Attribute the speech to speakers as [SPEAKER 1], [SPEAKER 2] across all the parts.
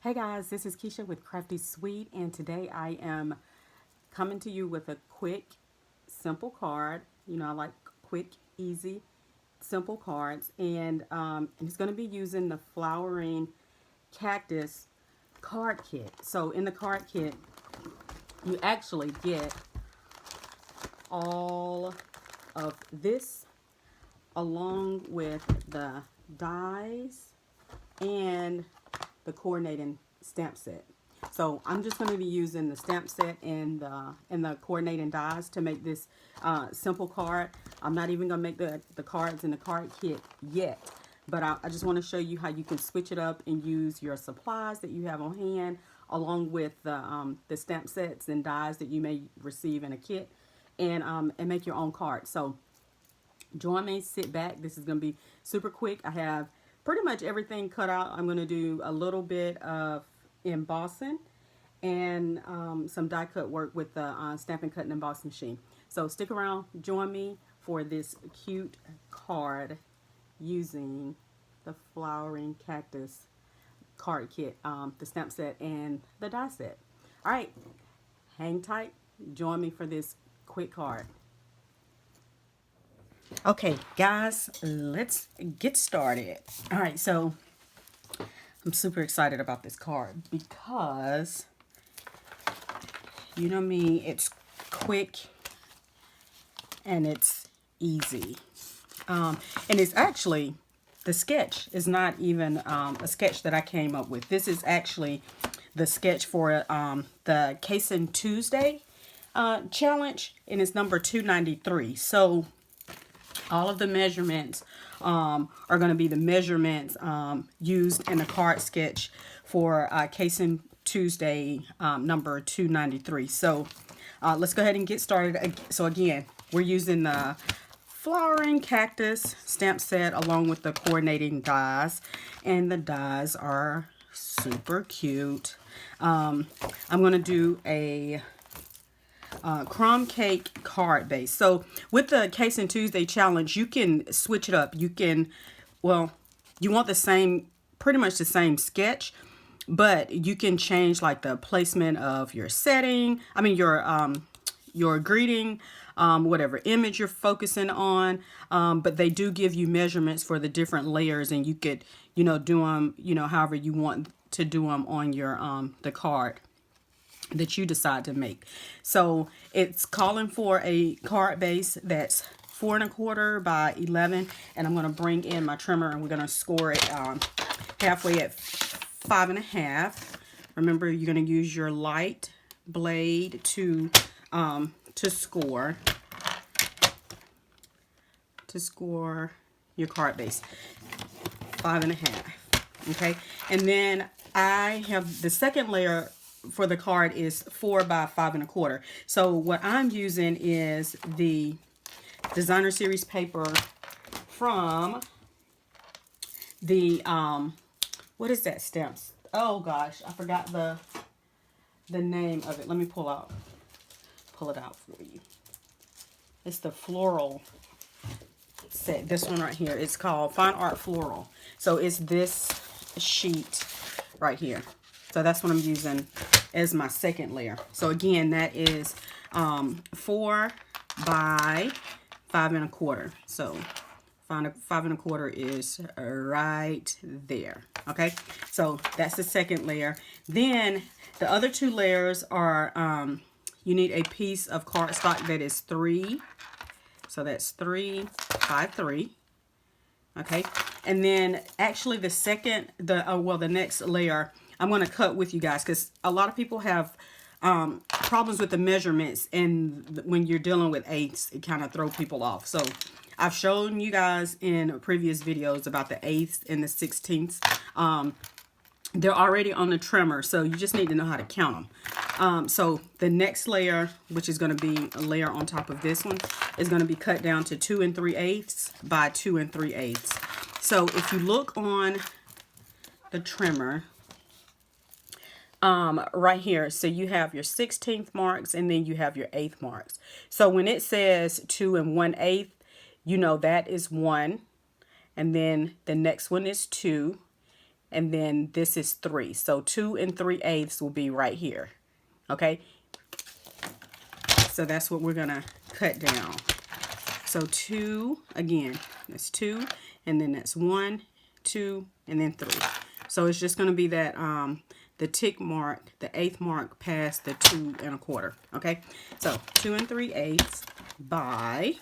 [SPEAKER 1] Hey guys, this is Kisha with Crafty Sweet, and today I am coming to you with a quick, simple card. You know, I like quick, easy, simple cards, and it's going to be using the Flowering Cactus Card Kit. So in the card kit, you actually get all of this along with the dies and the coordinating stamp set. So I'm just going to be using the stamp set and the coordinating dies to make this simple card. I'm not even going to make the cards in the card kit yet, but I just want to show you how you can switch it up and use your supplies that you have on hand along with the stamp sets and dies that you may receive in a kit, and make your own card. So join me, sit back. This is going to be super quick. I have pretty much everything cut out. I'm going to do a little bit of embossing and some die cut work with the Stampin' Cut and Emboss machine. So stick around, join me for this cute card using the Flowering Cactus Card Kit, the stamp set and the die set. All right, hang tight, join me for this quick card. Okay, guys, let's get started. All right, so I'm super excited about this card because, you know me, it's quick and it's easy. And it's actually, the sketch is not even a sketch that I came up with. This is actually the sketch for the Caseing Tuesday challenge, and it's number 293. So all of the measurements are going to be the measurements used in the card sketch for Caseing Tuesday number 293. So let's go ahead and get started. So again, we're using the Flowering Cactus stamp set along with the coordinating dies, and the dies are super cute. I'm going to do a crumb cake card base. So with the Caseing Tuesday challenge, you can switch it up. You can, well, you want the same, pretty much the same sketch, but you can change like the placement of your setting. I mean your greeting, whatever image you're focusing on. But they do give you measurements for the different layers, and you could, you know, do them, you know, however you want to do them on your the card that you decide to make. So it's calling for a card base that's 4 1/4 by 11, and I'm going to bring in my trimmer and we're going to score it halfway at 5 1/2. Remember, you're going to use your light blade to score your card base 5 1/2. Okay, and then I have the second layer for the card is 4 by 5 1/4. So what I'm using is the designer series paper from the what is that stamps? Oh gosh, I forgot the name of it. Let me pull it out for you. It's the floral set. This one right here. It's called Fine Art Floral. So it's this sheet right here. So that's what I'm using as my second layer. So again, that is 4 by 5 1/4. So 5 1/4 is right there. Okay, so that's the second layer. Then the other two layers are you need a piece of cardstock that is 3. So that's 3 by 3. Okay, and then actually the next layer I'm going to cut with you guys, because a lot of people have problems with the measurements, and when you're dealing with eighths, it kind of throws people off. So I've shown you guys in previous videos about the eighths and the 16ths. They're already on the trimmer, so you just need to know how to count them. So the next layer, which is going to be a layer on top of this one, is going to be cut down to 2 3/8 by 2 3/8. So if you look on the trimmer, right here, so you have your 16th marks and then you have your 8th marks. So when it says 2 1/8, you know that is 1, and then the next one is 2, and then this is 3. So 2 3/8 will be right here. Okay, so that's what we're gonna cut down. So 2, again, that's 2, and then that's 1, 2, and then 3. So it's just gonna be that the tick mark, the 1/8 mark past the 2 1/4. Okay, so 2 3/8 by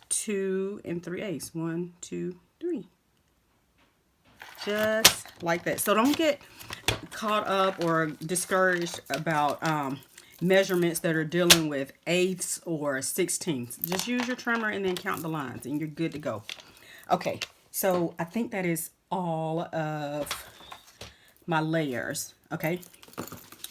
[SPEAKER 1] 2 3/8. 1, 2, 3. Just like that. So don't get caught up or discouraged about measurements that are dealing with 1/8 or 1/16. Just use your trimmer and then count the lines and you're good to go. Okay, so I think that is all of my layers. Okay,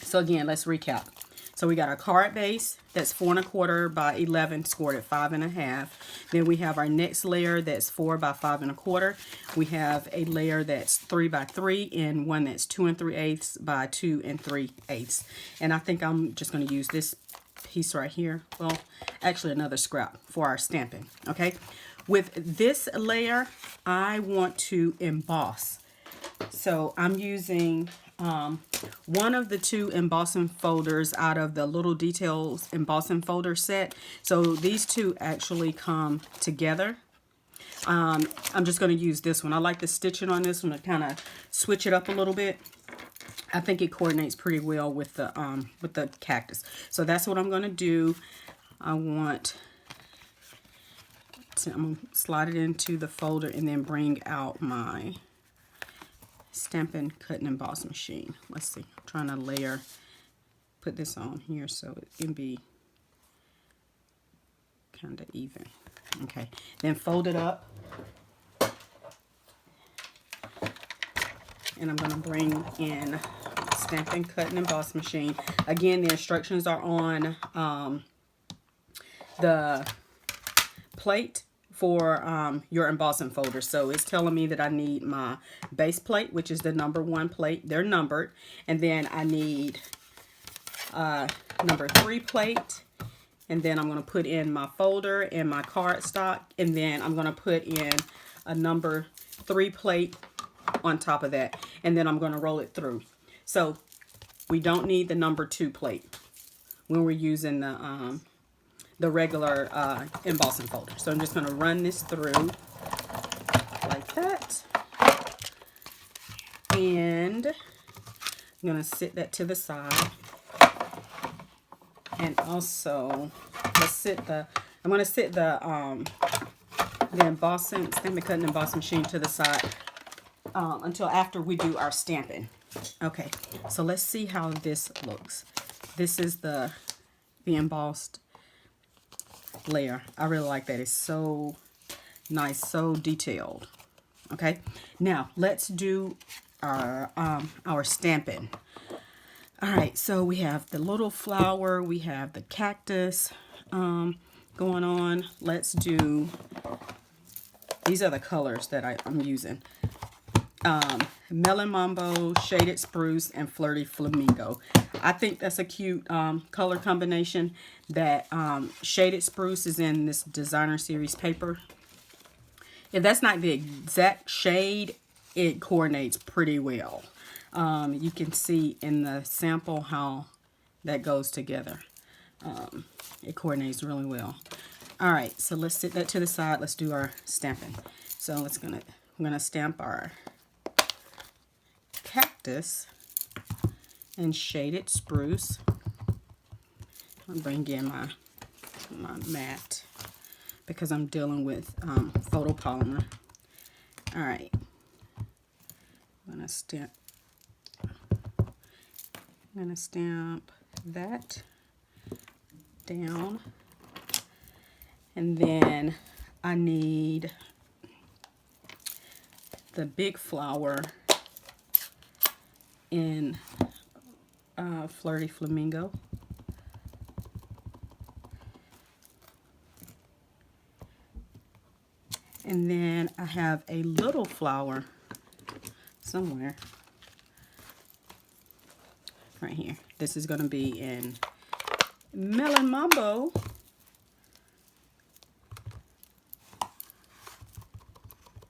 [SPEAKER 1] so again, let's recap. So we got our card base that's 4 1/4 by 11, scored at 5 1/2. Then we have our next layer that's 4 by 5 1/4. We have a layer that's 3 by 3 and one that's 2 3/8 by 2 3/8. And I think I'm just going to use this piece right here. Well, actually another scrap for our stamping. Okay, with this layer, I want to emboss. So I'm using one of the 2 embossing folders out of the Little Details embossing folder set. So these 2 actually come together. I'm just going to use this one. I like the stitching on this one to kind of switch it up a little bit. I think it coordinates pretty well with the cactus. So that's what I'm going to do. I'm going to slide it into the folder and then bring out my Stampin' Cut and Emboss machine. Let's see. I'm trying to layer, put this on here so it can be kind of even. Okay. Then fold it up. And I'm going to bring in Stampin' Cut and Emboss machine. Again, the instructions are on the plate for your embossing folder. So it's telling me that I need my base plate, which is the number 1 plate. They're numbered. And then I need number 3 plate. And then I'm going to put in my folder and my cardstock. And then I'm going to put in a number 3 plate on top of that. And then I'm going to roll it through. So we don't need the number 2 plate when we're using the regular embossing folder. So I'm just going to run this through like that. And I'm going to sit that to the side. And also, I'm going to sit the embossing, Stampin' Cut and Emboss machine to the side until after we do our stamping. Okay, so let's see how this looks. This is the embossed layer. I really like that. It's so nice, so detailed. Okay, now let's do our stamping. All right, so we have the little flower, we have the cactus going on. Let's do, these are the colors that I'm using. Melon Mambo, Shaded Spruce, and Flirty Flamingo. I think that's a cute color combination. That Shaded Spruce is in this designer series paper. If that's not the exact shade, it coordinates pretty well. You can see in the sample how that goes together. It coordinates really well. All right, so let's sit that to the side. Let's do our stamping. So I'm gonna stamp our cactus and Shaded Spruce. I'll bring in my mat because I'm dealing with photopolymer. All right, I'm gonna stamp that down, and then I need the big flower in Flirty Flamingo. And then I have a little flower somewhere right here. This is going to be in Melon Mambo.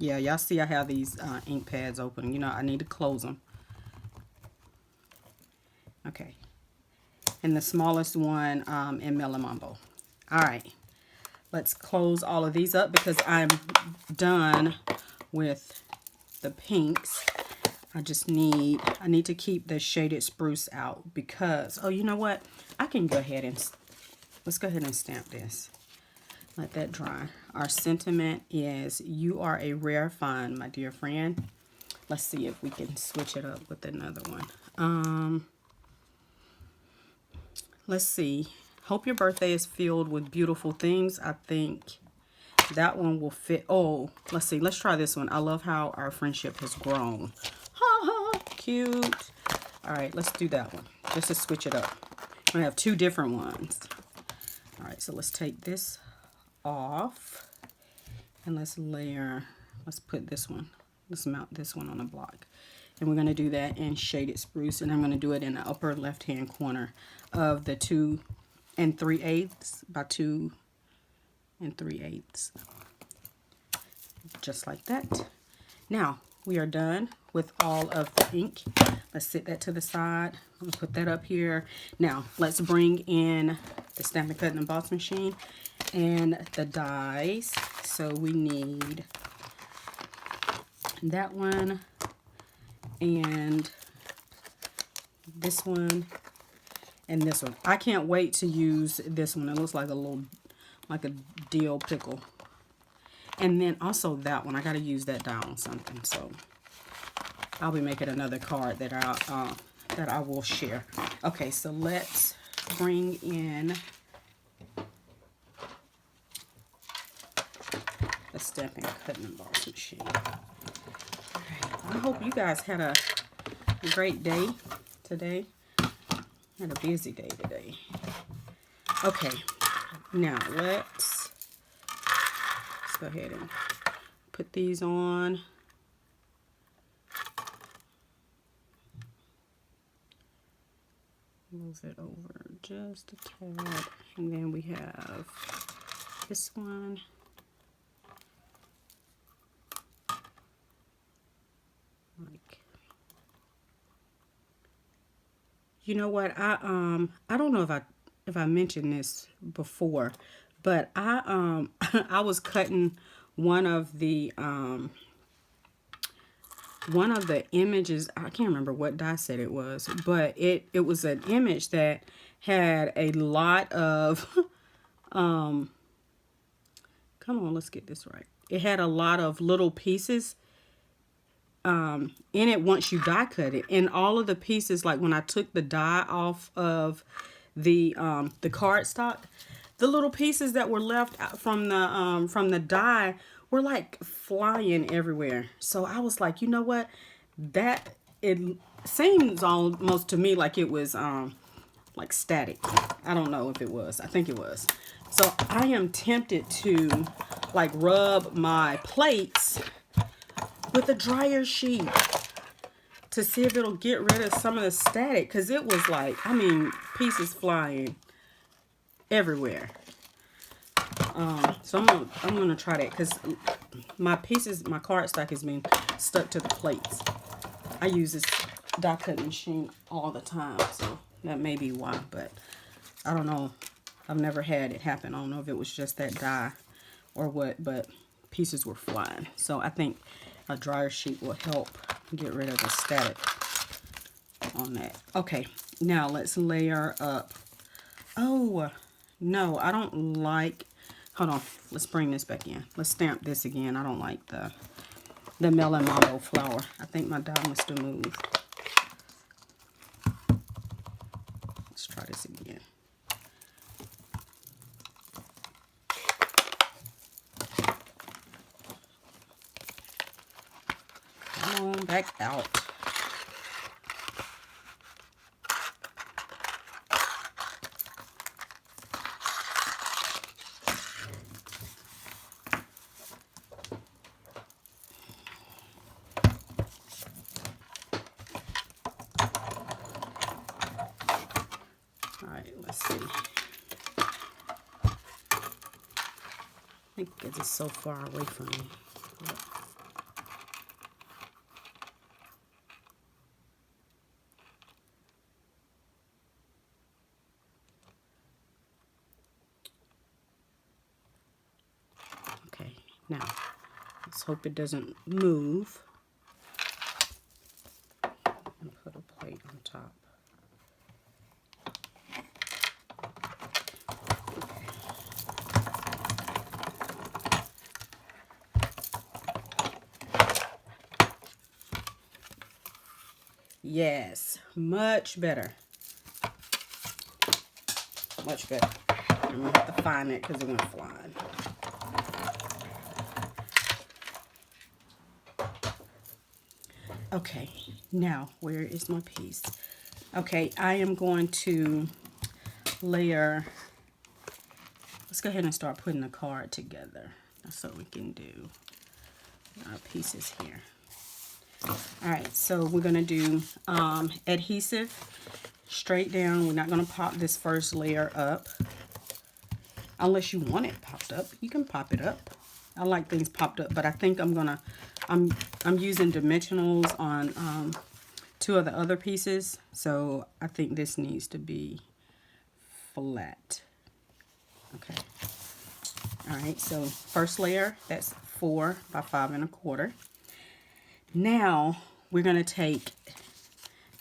[SPEAKER 1] Yeah, y'all see I have these ink pads open. You know, I need to close them. Okay. And the smallest one in Melon Mambo. All right. Let's close all of these up because I'm done with the pinks. I need to keep the shaded spruce out because, oh, you know what? I can go ahead and, let's go ahead and stamp this. Let that dry. Our sentiment is, you are a rare find, my dear friend. Let's see if we can switch it up with another one. Let's see. Hope your birthday is filled with beautiful things. I think that one will fit. Oh, let's see. Let's try this one. I love how our friendship has grown. Ha ha, cute. All right, let's do that one. Just to switch it up. I have two different ones. All right, so let's take this off. And let's layer. Let's put this one. Let's mount this one on a block. And we're going to do that in shaded spruce. And I'm going to do it in the upper left-hand corner of the 2 3/8 by 2 3/8. Just like that. Now, we are done with all of the ink. Let's set that to the side. I'm going to put that up here. Now, let's bring in the Stampin' Cut and Emboss machine and the dies. So we need that one and this one and this one. I can't wait to use this one. It looks like a dill pickle. And then also that one. I got to use that die on something. So I'll be making another card that I will share. Okay, so let's bring in the Stampin' Cut and Emboss machine. I hope you guys had a great day today. Had a busy day today. Okay, now let's go ahead and put these on. Move it over just a tad. And then we have this one. You know what? I don't know if I mentioned this before, but I I was cutting one of the images. I can't remember what die set it was, but it was an image that had a lot of come on, let's get this right. It had a lot of little pieces in it once you die cut it, and all of the pieces, like when I took the die off of the cardstock, the little pieces that were left from the die were like flying everywhere. So I was like, you know what, that it seems almost to me like it was like static. I don't know if it was. I think it was. So I am tempted to like rub my plates with a dryer sheet to see if it'll get rid of some of the static, because it was like, I mean, pieces flying everywhere. So I'm gonna try that, because my cardstock has been stuck to the plates. I use this die cutting machine all the time, so that may be why, but I don't know. I've never had it happen. I don't know if it was just that die or what, but pieces were flying. So I think a dryer sheet will help get rid of the static on that. Okay, now let's layer up. Oh, no, I don't like, hold on, let's bring this back in. Let's stamp this again. I don't like the Melon Mambo flower. I think my die must have moved. Let's try this again. Come on, back out. I think because it's so far away from me. Now, let's hope it doesn't move. And put a plate on top. Yes, much better. Much better. I'm going to have to find it because it went flying. Okay, now where is my piece? Okay, I am going to layer. Let's go ahead and start putting the card together. That's what we can do. Our pieces here. Alright, so we're going to do adhesive straight down. We're not going to pop this first layer up. Unless you want it popped up. You can pop it up. I like things popped up, but I think I'm using dimensionals on 2 of the other pieces. So I think this needs to be flat. Okay. Alright, so first layer, that's 4 by 5 1/4. Now we're going to take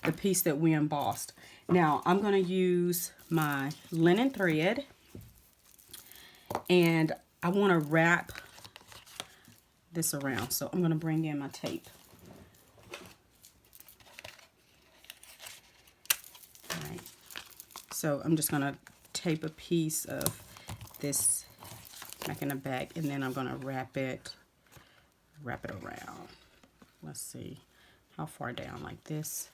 [SPEAKER 1] the piece that we embossed. Now I'm going to use my linen thread, and I want to wrap this around. So I'm going to bring in my tape. All right. So I'm just going to tape a piece of this back in the back, and then I'm going to wrap it around. Let's see how far down, like this.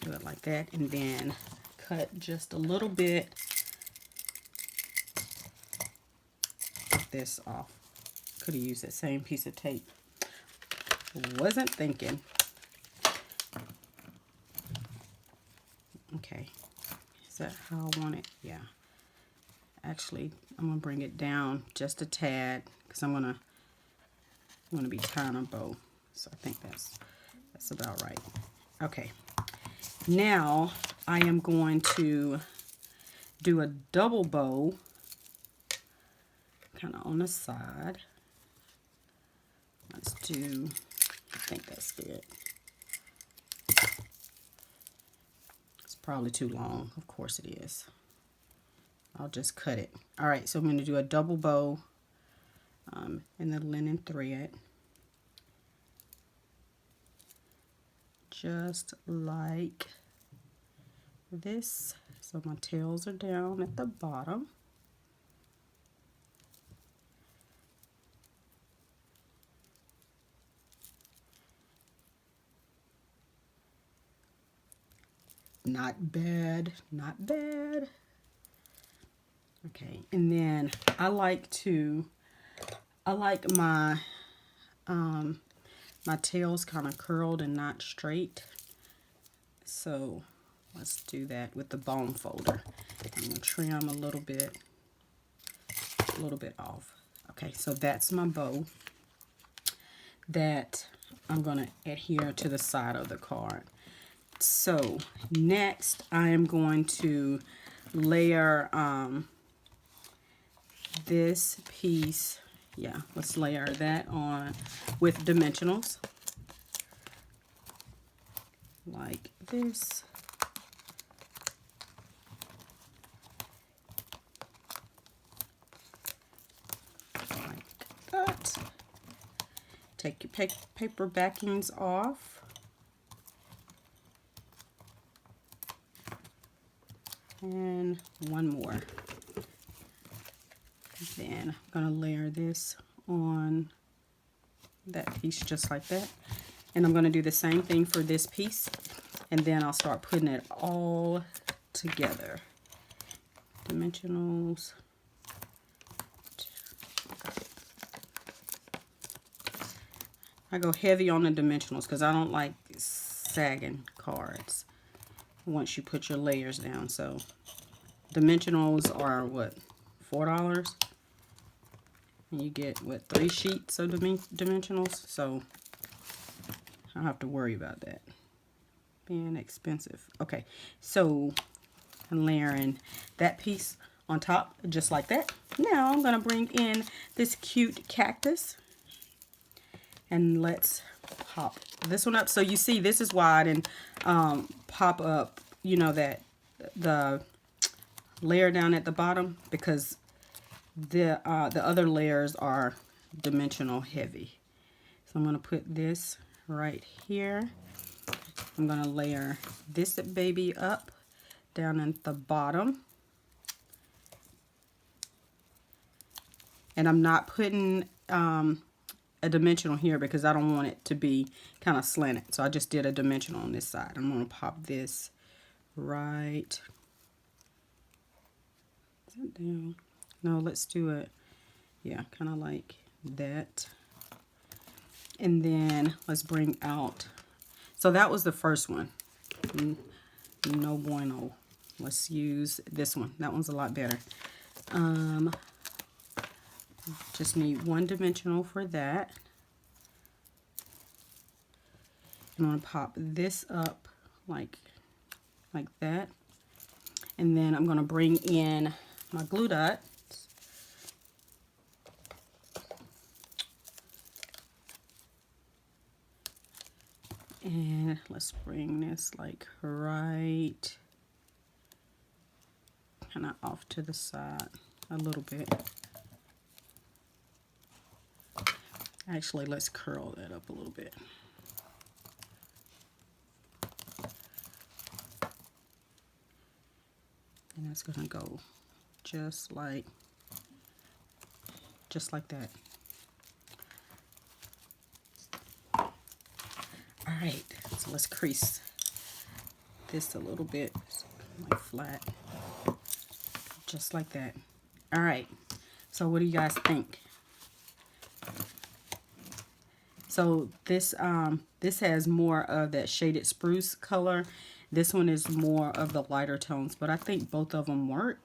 [SPEAKER 1] Do it like that, and then cut just a little bit of this off. Could have used that same piece of tape. Wasn't thinking. Okay, is that how I want it? Yeah. Actually, I'm gonna bring it down just a tad because I'm gonna be tying a bow. So I think that's about right. Okay. Now I am going to do a double bow kind of on the side. Let's do, I think that's good. It's probably too long. Of course it is. I'll just cut it. All right, so I'm going to do a double bow in the linen thread. Just like this. So my tails are down at the bottom. Not bad, not bad. Okay, and then I like my my tails kind of curled and not straight. So let's do that with the bone folder. I'm gonna trim a little bit off. Okay, so that's my bow that I'm gonna adhere to the side of the card. So next I am going to layer this piece. Yeah, let's layer that on with dimensionals like this. Like that. Take your paper backings off. And one more. Then I'm going to layer this on that piece just like that. And I'm going to do the same thing for this piece. And then I'll start putting it all together. Dimensionals. I go heavy on the dimensionals because I don't like sagging cards once you put your layers down. So dimensionals are what, $4? And you get what, 3 sheets of dimensionals, so I don't have to worry about that being expensive. Okay, so I'm layering that piece on top, just like that. Now I'm going to bring in this cute cactus. And let's pop this one up. So you see, this is why I didn't pop up, you know, that the layer down at the bottom, because the other layers are dimensional heavy. So I'm going to put this right here. I'm going to layer this baby up down at the bottom. And I'm not putting a dimensional here because I don't want it to be kind of slanted. So I just did a dimensional on this side. I'm going to pop this right. Is that down? No, let's do it. Yeah, kind of like that. And then let's bring out. So that was the first one. No bueno. Let's use this one. That one's a lot better. Just need one dimensional for that. I'm going to pop this up like that. And then I'm going to bring in my glue dots. And let's bring this like right kind of off to the side a little bit. Actually, let's curl that up a little bit. And that's going to go just like that. All right, so let's crease this a little bit, like flat, just like that. All right, so what do you guys think? So this this has more of that shaded spruce color. This one is more of the lighter tones, but I think both of them work.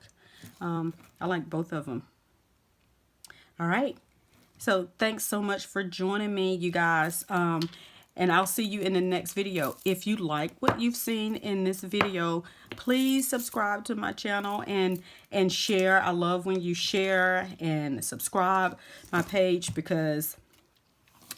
[SPEAKER 1] I like both of them. All right, so thanks so much for joining me, you guys. And I'll see you in the next video. If you like what you've seen in this video, please subscribe to my channel and share. I love when you share and subscribe my page, because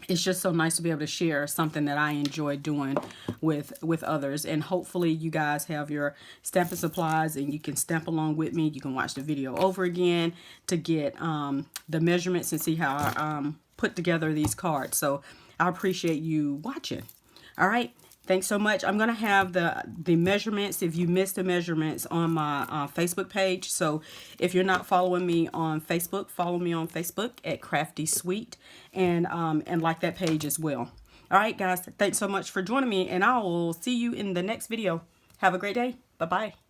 [SPEAKER 1] it's just so nice to be able to share something that I enjoy doing with others. And hopefully you guys have your stamping supplies and you can stamp along with me. You can watch the video over again to get the measurements and see how I put together these cards. So I appreciate you watching. All right. Thanks so much. I'm going to have the measurements, if you missed the measurements, on my Facebook page. So if you're not following me on Facebook, follow me on Facebook at Crafty Sweet, and like that page as well. All right, guys. Thanks so much for joining me, and I will see you in the next video. Have a great day. Bye-bye.